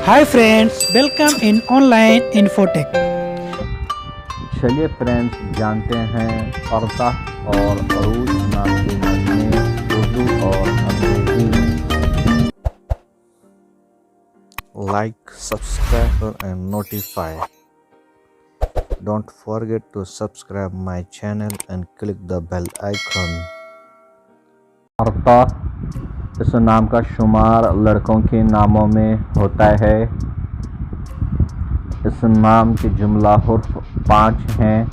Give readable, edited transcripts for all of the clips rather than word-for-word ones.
Hi friends, welcome in online Infotech. چلیے friends جانتے ہیں ارتح اور عروش نام کے معنی اردو اور انگریزی میں۔ Like, subscribe and notify. Don't forget to subscribe my channel and click the bell icon. ارتح اس نام کا شمار لڑکوں کے ناموں میں ہوتا ہے۔ اس نام کے جملہ حروف 5 ہیں۔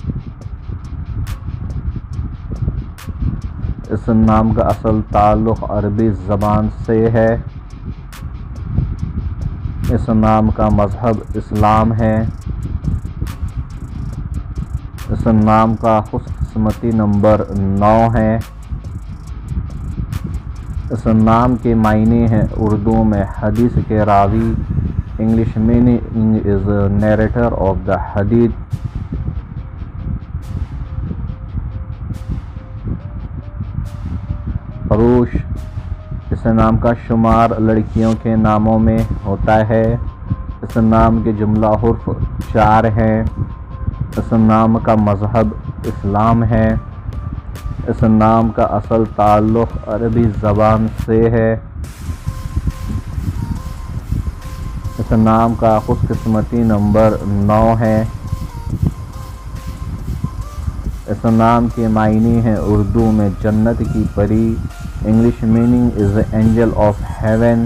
اس نام کا اصل تعلق عربی زبان سے ہے۔ اس نام کا مذہب اسلام ہے۔ اس نام کا خوش قسمتی نمبر 9 ہے۔ اس نام کے معنی ہیں اردو میں حدیث کے راوی، English meaning is a narrator of the hadith. aroosh اس نام کا شمار لڑکیوں کے ناموں میں ہوتا ہے۔ اس نام کے جملہ حروف 4 ہیں۔ اس نام کا مذہب اسلام ہے۔ اس نام کا اصل تعلق عربی زبان سے ہے۔ اس نام کا خوش قسمتی نمبر 9 ہے۔ اس نام کے معنی ہیں اردو میں جنت کی پری، English meaning is the angel of heaven.